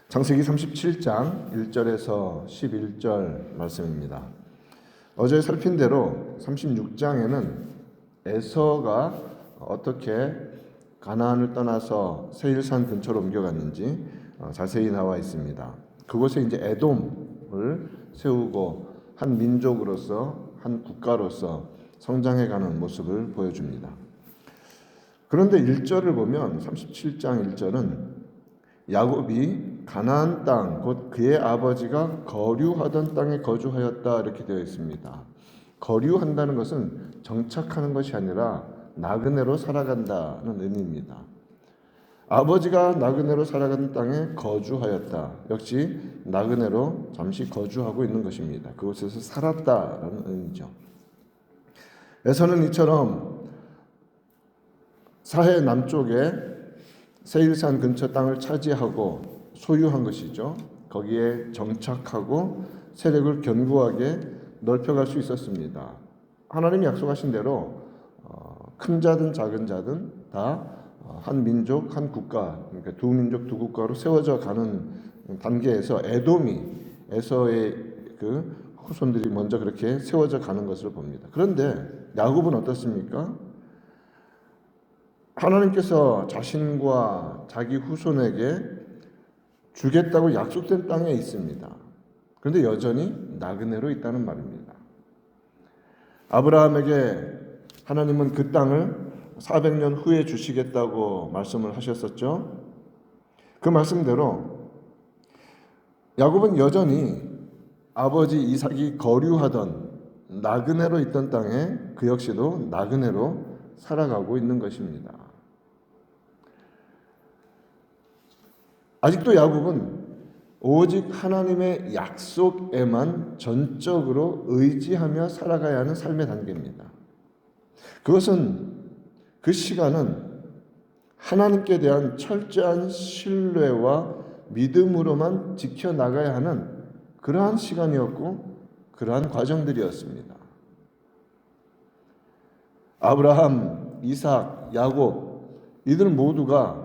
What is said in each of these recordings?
창세기 37장 1절에서 11절 말씀입니다. 어제 살핀 대로 36장에는 에서가 어떻게 가나안을 떠나서 세일산 근처로 옮겨갔는지 자세히 나와 있습니다. 그곳에 이제 에돔을 세우고 한 민족으로서, 한 국가로서 성장해가는 모습을 보여줍니다. 그런데 1절을 보면 37장 1절은 야곱이 가나안 땅, 곧 그의 아버지가 거류하던 땅에 거주하였다 이렇게 되어 있습니다. 거류한다는 것은 정착하는 것이 아니라 나그네로 살아간다는 의미입니다. 아버지가 나그네로 살아가는 땅에 거주하였다. 역시 나그네로 잠시 거주하고 있는 것입니다. 그곳에서 살았다라는 의미죠. 에서는 이처럼 사해 남쪽에 세일산 근처 땅을 차지하고 소유한 것이죠. 거기에 정착하고 세력을 견고하게 넓혀갈 수 있었습니다. 하나님이 약속하신 대로 큰 자든 작은 자든 다 한 민족, 한 국가, 그러니까 두 민족, 두 국가로 세워져 가는 단계에서 에돔이 에서의 그 후손들이 먼저 그렇게 세워져 가는 것을 봅니다. 그런데 야곱은 어떻습니까? 하나님께서 자신과 자기 후손에게 주겠다고 약속된 땅에 있습니다. 그런데 여전히 나그네로 있다는 말입니다. 아브라함에게 하나님은 그 땅을 400년 후에 주시겠다고 말씀을 하셨었죠. 그 말씀대로 야곱은 여전히 아버지 이삭이 거류하던 나그네로 있던 땅에 그 역시도 나그네로 살아가고 있는 것입니다. 아직도 야곱은 오직 하나님의 약속에만 전적으로 의지하며 살아가야 하는 삶의 단계입니다. 그 시간은 하나님께 대한 철저한 신뢰와 믿음으로만 지켜나가야 하는 그러한 시간이었고 그러한 과정들이었습니다. 아브라함, 이삭, 야곱 이들 모두가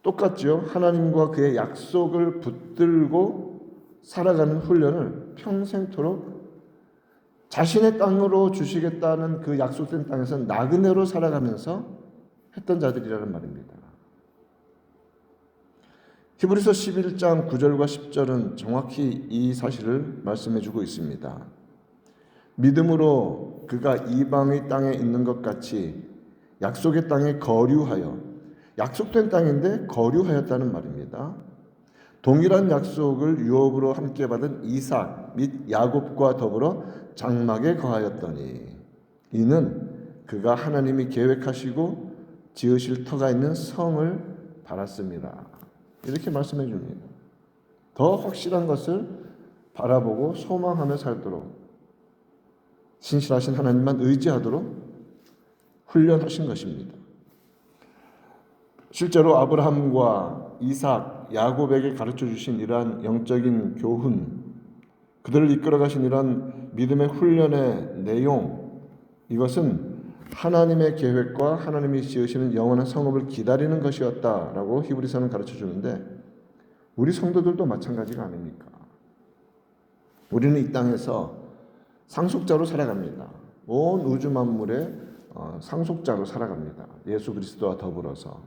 똑같죠. 하나님과 그의 약속을 붙들고 살아가는 훈련을 평생토록 자신의 땅으로 주시겠다는 그 약속된 땅에서 나그네로 살아가면서 했던 자들이라는 말입니다. 히브리서 11장 9절과 10절은 정확히 이 사실을 말씀해주고 있습니다. 믿음으로 그가 이방의 땅에 있는 것 같이 약속의 땅에 거류하여, 약속된 땅인데 거류하였다는 말입니다. 동일한 약속을 유업으로 함께 받은 이삭 및 야곱과 더불어 장막에 거하였더니 이는 그가 하나님이 계획하시고 지으실 터가 있는 성을 바랐습니다. 이렇게 말씀해 줍니다. 더 확실한 것을 바라보고 소망하며 살도록 신실하신 하나님만 의지하도록 훈련하신 것입니다. 실제로 아브라함과 이삭, 야곱에게 가르쳐 주신 이러한 영적인 교훈, 그들을 이끌어 가신 이러한 믿음의 훈련의 내용, 이것은 하나님의 계획과 하나님이 지으시는 영원한 성읍을 기다리는 것이었다라고 히브리서는 가르쳐 주는데 우리 성도들도 마찬가지가 아닙니까? 우리는 이 땅에서 상속자로 살아갑니다. 온 우주 만물의 상속자로 살아갑니다. 예수 그리스도와 더불어서.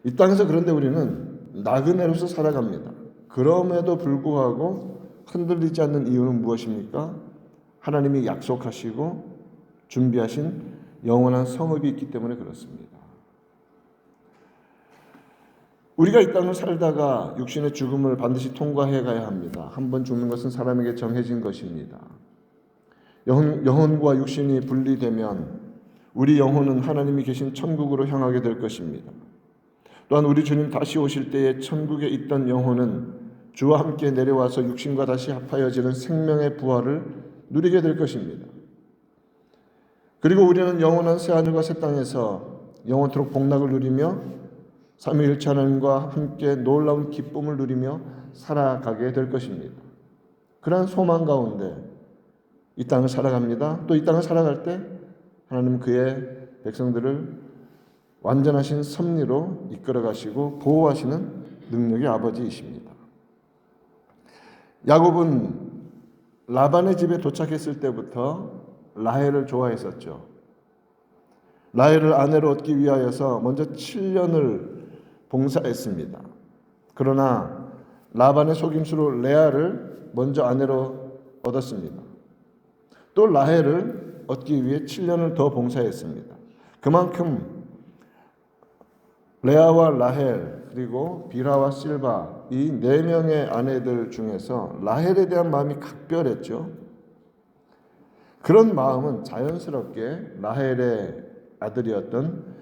이 땅에서 그런데 우리는 나그네로서 살아갑니다. 그럼에도 불구하고 흔들리지 않는 이유는 무엇입니까? 하나님이 약속하시고 준비하신 영원한 성읍이 있기 때문에 그렇습니다. 우리가 이 땅을 살다가 육신의 죽음을 반드시 통과해 가야 합니다. 한 번 죽는 것은 사람에게 정해진 것입니다. 영혼과 육신이 분리되면 우리 영혼은 하나님이 계신 천국으로 향하게 될 것입니다. 또한 우리 주님 다시 오실 때에 천국에 있던 영혼은 주와 함께 내려와서 육신과 다시 합하여지는 생명의 부활을 누리게 될 것입니다. 그리고 우리는 영원한 새하늘과 새 땅에서 영원토록 복락을 누리며 삼위일체 하나님과 함께 놀라운 기쁨을 누리며 살아가게 될 것입니다. 그러한 소망 가운데 이 땅을 살아갑니다. 또 이 땅을 살아갈 때 하나님 그의 백성들을 완전하신 섭리로 이끌어 가시고 보호하시는 능력의 아버지이십니다. 야곱은 라반의 집에 도착했을 때부터 라헬을 좋아했었죠. 라헬을 아내로 얻기 위하여서 먼저 7년을 봉사했습니다. 그러나 라반의 속임수로 레아를 먼저 아내로 얻었습니다. 또 라헬을 얻기 위해 7년을 더 봉사했습니다. 그만큼 레아와 라헬 그리고 빌하와 실바 이 4명의 아내들 중에서 라헬에 대한 마음이 각별했죠. 그런 마음은 자연스럽게 라헬의 아들이었던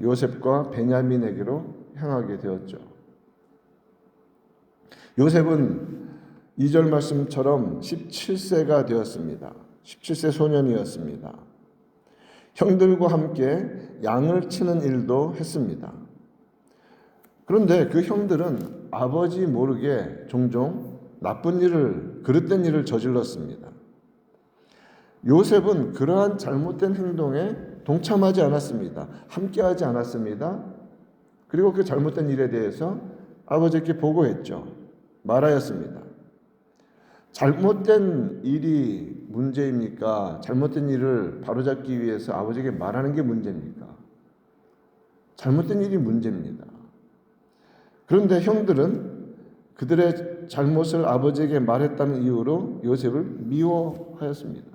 요셉과 베냐민에게로 향하게 되었죠. 요셉은 2절 말씀처럼 17세가 되었습니다. 17세 소년이었습니다. 형들과 함께 양을 치는 일도 했습니다. 그런데 그 형들은 아버지 모르게 종종 나쁜 일을, 그릇된 일을 저질렀습니다. 요셉은 그러한 잘못된 행동에 동참하지 않았습니다. 함께하지 않았습니다. 그리고 그 잘못된 일에 대해서 아버지께 보고했죠. 말하였습니다. 잘못된 일이 문제입니까? 잘못된 일을 바로잡기 위해서 아버지에게 말하는 게 문제입니까? 잘못된 일이 문제입니다. 그런데 형들은 그들의 잘못을 아버지에게 말했다는 이유로 요셉을 미워하였습니다.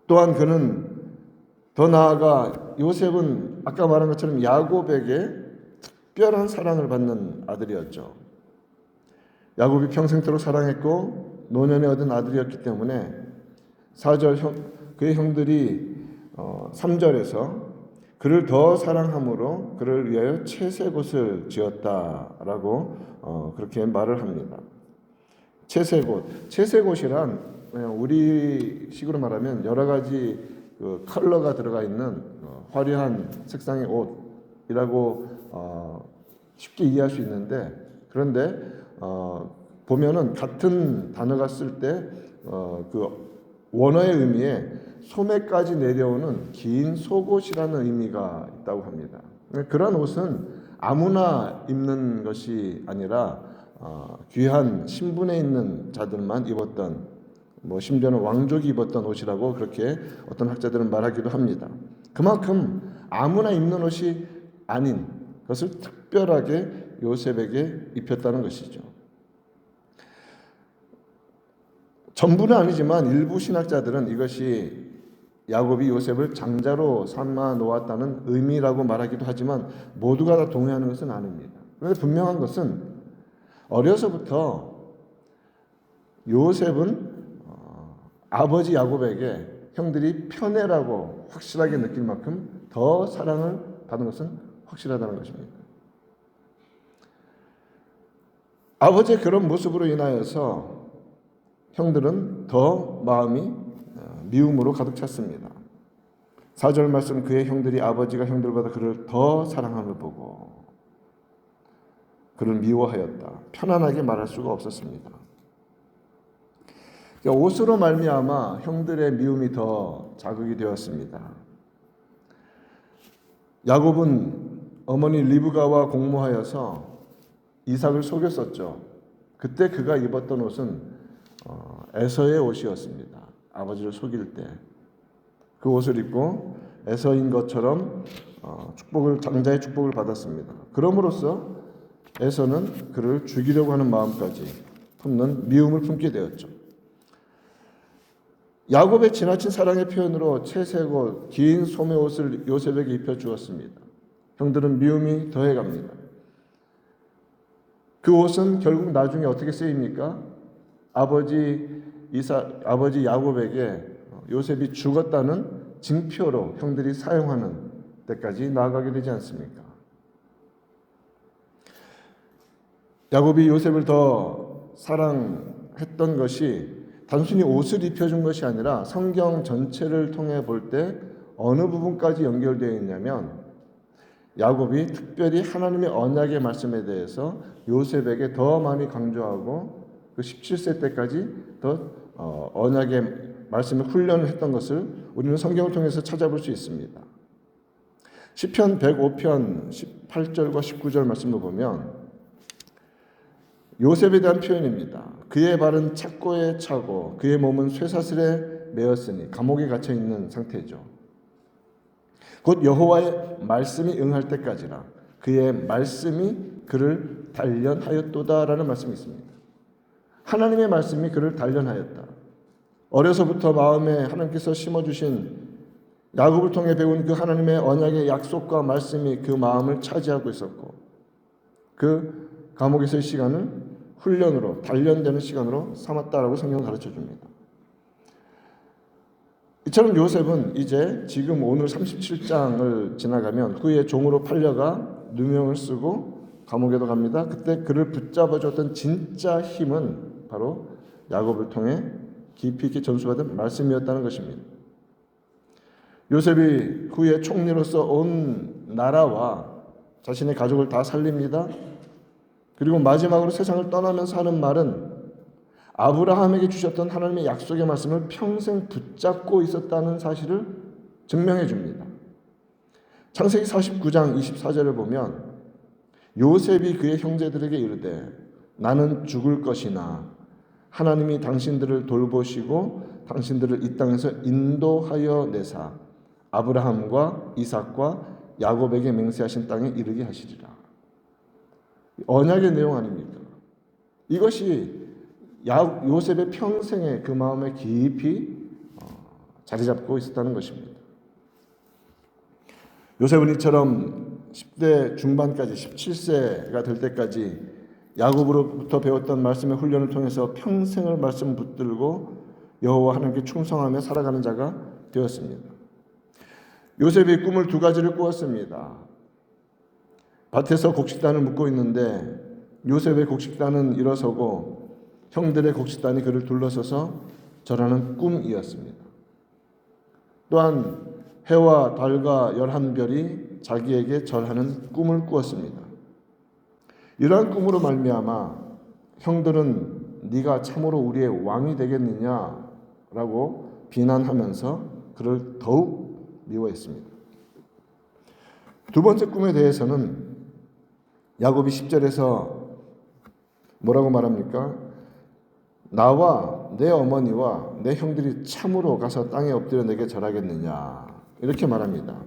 또한 그는 더 나아가 요셉은 아까 말한 것처럼 야곱에게 특별한 사랑을 받는 아들이었죠. 야곱이 평생토록 사랑했고 노년에 얻은 아들이었기 때문에 4절 그의 형들이 3절에서 그를 더 사랑함으로 그를 위하여 채색옷을 지었다라고 그렇게 말을 합니다. 채색옷이란 우리식으로 말하면 여러 가지 그 컬러가 들어가 있는 화려한 색상의 옷이라고 쉽게 이해할 수 있는데, 그런데 보면은 같은 단어가 쓸 때 그 원어의 의미에 소매까지 내려오는 긴 속옷이라는 의미가 있다고 합니다. 그런 옷은 아무나 입는 것이 아니라 귀한 신분에 있는 자들만 입었던, 심지어는 왕족이 입었던 옷이라고 그렇게 어떤 학자들은 말하기도 합니다. 그만큼 아무나 입는 옷이 아닌 것을 특별하게 요셉에게 입혔다는 것이죠. 전부는 아니지만 일부 신학자들은 이것이 야곱이 요셉을 장자로 삼아 놓았다는 의미라고 말하기도 하지만 모두가 다 동의하는 것은 아닙니다. 그런데 분명한 것은 어려서부터 요셉은 아버지 야곱에게 형들이 편애라고 확실하게 느낄 만큼 더 사랑을 받은 것은 확실하다는 것입니다. 아버지의 그런 모습으로 인하여서 형들은 더 마음이 미움으로 가득 찼습니다. 4절 말씀, 그의 형들이 아버지가 형들보다 그를 더 사랑함을 보고 그를 미워하였다. 편안하게 말할 수가 없었습니다. 옷으로 말미암아 형들의 미움이 더 자극이 되었습니다. 야곱은 어머니 리브가와 공모하여서 이삭을 속였었죠. 그때 그가 입었던 옷은 에서의 옷이었습니다. 아버지를 속일 때 그 옷을 입고 에서인 것처럼 장자의 축복을 받았습니다. 그럼으로써 에서는 그를 죽이려고 하는 마음까지 품는 미움을 품게 되었죠. 야곱의 지나친 사랑의 표현으로 채색옷, 긴 소매옷을 요셉에게 입혀주었습니다. 형들은 미움이 더해갑니다. 그 옷은 결국 나중에 어떻게 쓰입니까? 아버지 야곱에게 요셉이 죽었다는 징표로 형들이 사용하는 때까지 나아가게 되지 않습니까? 야곱이 요셉을 더 사랑했던 것이 단순히 옷을 입혀준 것이 아니라 성경 전체를 통해 볼 때 어느 부분까지 연결되어 있냐면 야곱이 특별히 하나님의 언약의 말씀에 대해서 요셉에게 더 많이 강조하고 그 17세 때까지 더 언약의 말씀을 훈련을 했던 것을 우리는 성경을 통해서 찾아볼 수 있습니다. 시편 105편 18절과 19절 말씀을 보면 요셉에 대한 표현입니다. 그의 발은 착고에 차고 그의 몸은 쇠사슬에 매었으니 감옥에 갇혀 있는 상태죠. 곧 여호와의 말씀이 응할 때까지라 그의 말씀이 그를 단련하였도다라는 말씀이 있습니다. 하나님의 말씀이 그를 단련하였다. 어려서부터 마음에 하나님께서 심어주신 야곱을 통해 배운 그 하나님의 언약의 약속과 말씀이 그 마음을 차지하고 있었고 그 감옥에서의 시간을 훈련으로 단련되는 시간으로 삼았다라고 성경은 가르쳐줍니다. 이처럼 요셉은 이제 지금 오늘 37장을 지나가면 그의 종으로 팔려가 누명을 쓰고 감옥에도 갑니다. 그때 그를 붙잡아줬던 진짜 힘은 바로 야곱을 통해 깊이 있게 전수받은 말씀이었다는 것입니다. 요셉이 후에 총리로서 온 나라와 자신의 가족을 다 살립니다. 그리고 마지막으로 세상을 떠나면서 하는 말은 아브라함에게 주셨던 하나님의 약속의 말씀을 평생 붙잡고 있었다는 사실을 증명해 줍니다. 창세기 49장 24절을 보면 요셉이 그의 형제들에게 이르되 나는 죽을 것이나 하나님이 당신들을 돌보시고 당신들을 이 땅에서 인도하여 내사 아브라함과 이삭과 야곱에게 맹세하신 땅에 이르게 하시리라. 언약의 내용 아닙니까? 이것이 요셉의 평생의 그 마음에 깊이 자리 잡고 있었다는 것입니다. 요셉은 이처럼 10대 중반까지 17세가 될 때까지 야곱으로부터 배웠던 말씀의 훈련을 통해서 평생을 말씀 붙들고 여호와 하나님께 충성하며 살아가는 자가 되었습니다. 요셉이 꿈을 두 가지를 꾸었습니다. 밭에서 곡식단을 묶고 있는데 요셉의 곡식단은 일어서고 형들의 곡식단이 그를 둘러서서 절하는 꿈이었습니다. 또한 해와 달과 11별이 자기에게 절하는 꿈을 꾸었습니다. 이러한 꿈으로 말미암아 형들은 네가 참으로 우리의 왕이 되겠느냐라고 비난하면서 그를 더욱 미워했습니다. 두 번째 꿈에 대해서는 야곱이 10절에서 뭐라고 말합니까? 나와 내 어머니와 내 형들이 참으로 가서 땅에 엎드려 내게 절하겠느냐 이렇게 말합니다.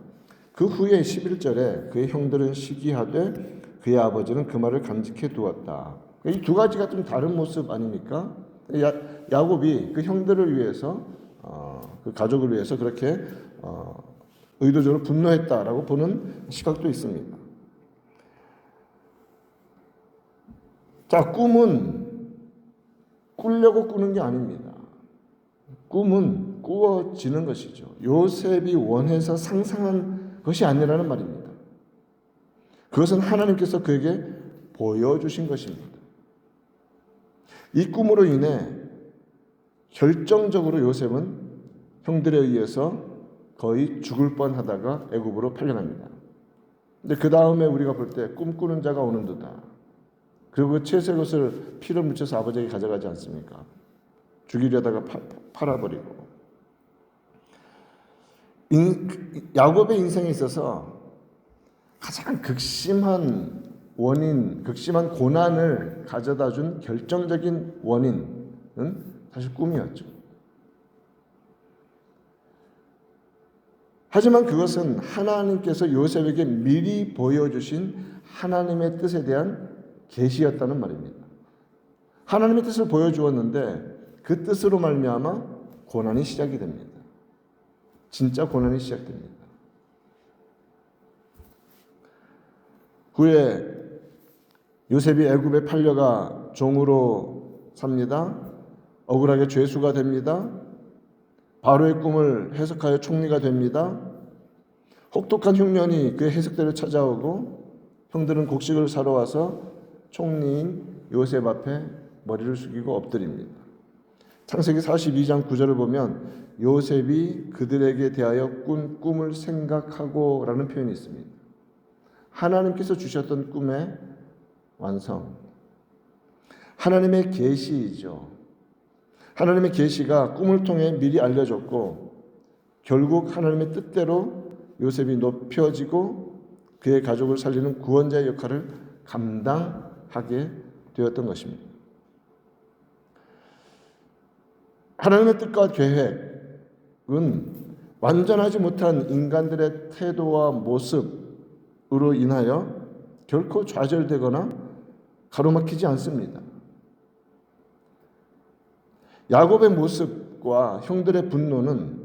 그 후에 11절에 그의 형들은 시기하되 그의 아버지는 그 말을 간직해 두었다. 이 두 가지가 좀 다른 모습 아닙니까? 야곱이 그 형들을 위해서 그 가족을 위해서 그렇게 의도적으로 분노했다라고 보는 시각도 있습니다. 자, 꿈은 꾸려고 꾸는 게 아닙니다. 꿈은 꾸어지는 것이죠. 요셉이 원해서 상상한 것이 아니라는 말입니다. 그것은 하나님께서 그에게 보여주신 것입니다. 이 꿈으로 인해 결정적으로 요셉은 형들에 의해서 거의 죽을 뻔하다가 애굽으로 팔려갑니다. 근데 그 다음에 우리가 볼 때 꿈꾸는 자가 오는 듯다. 그리고 그 채색 옷을 피를 묻혀서 아버지에게 가져가지 않습니까? 죽이려다가 팔아버리고. 야곱의 인생에 있어서 가장 극심한 원인, 극심한 고난을 가져다 준 결정적인 원인은 사실 꿈이었죠. 하지만 그것은 하나님께서 요셉에게 미리 보여주신 하나님의 뜻에 대한 계시였다는 말입니다. 하나님의 뜻을 보여주었는데 그 뜻으로 말미암아 고난이 시작이 됩니다. 진짜 고난이 시작됩니다. 후에 요셉이 애굽에 팔려가 종으로 삽니다. 억울하게 죄수가 됩니다. 바로의 꿈을 해석하여 총리가 됩니다. 혹독한 흉년이 그의 해석대로 찾아오고 형들은 곡식을 사러 와서 총리인 요셉 앞에 머리를 숙이고 엎드립니다. 창세기 42장 9절을 보면 요셉이 그들에게 대하여 꾼 꿈을 생각하고 라는 표현이 있습니다. 하나님께서 주셨던 꿈의 완성, 하나님의 계시이죠. 하나님의 계시가 꿈을 통해 미리 알려졌고 결국 하나님의 뜻대로 요셉이 높여지고 그의 가족을 살리는 구원자의 역할을 감당하게 되었던 것입니다. 하나님의 뜻과 계획은 완전하지 못한 인간들의 태도와 모습으로 인하여 결코 좌절되거나 가로막히지 않습니다. 야곱의 모습과 형들의 분노는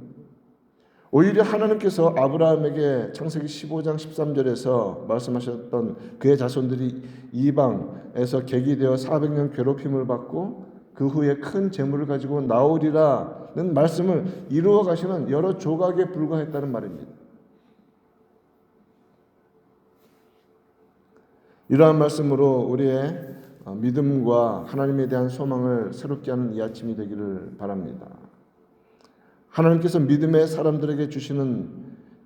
오히려 하나님께서 아브라함에게 창세기 15장 13절에서 말씀하셨던 그의 자손들이 이방에서 객이되어 400년 괴롭힘을 받고 그 후에 큰 재물을 가지고 나오리라는 말씀을 이루어 가시는 여러 조각에 불과했다는 말입니다. 이러한 말씀으로 우리의 믿음과 하나님에 대한 소망을 새롭게 하는 이 아침이 되기를 바랍니다. 하나님께서 믿음의 사람들에게 주시는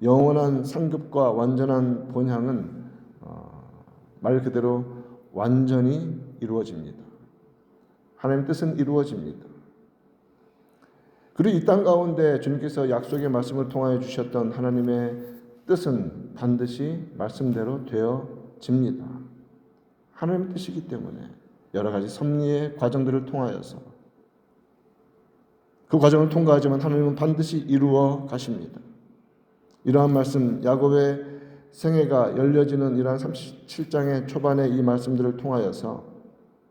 영원한 상급과 완전한 본향은 말 그대로 완전히 이루어집니다. 하나님의 뜻은 이루어집니다. 그리고 이 땅 가운데 주님께서 약속의 말씀을 통하여 주셨던 하나님의 뜻은 반드시 말씀대로 되어집니다. 하나님의 뜻이기 때문에 여러 가지 섭리의 과정들을 통하여서 그 과정을 통과하지만 하나님은 반드시 이루어 가십니다. 이러한 말씀, 야곱의 생애가 열려지는 이러한 37장의 초반의 이 말씀들을 통하여서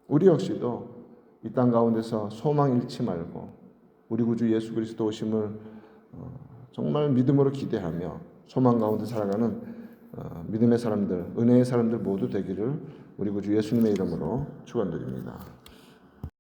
우리 역시도 이 땅 가운데서 소망 잃지 말고 우리 구주 예수 그리스도 오심을 정말 믿음으로 기대하며 소망 가운데 살아가는 믿음의 사람들, 은혜의 사람들 모두 되기를 우리 구주 예수님의 이름으로 축원드립니다.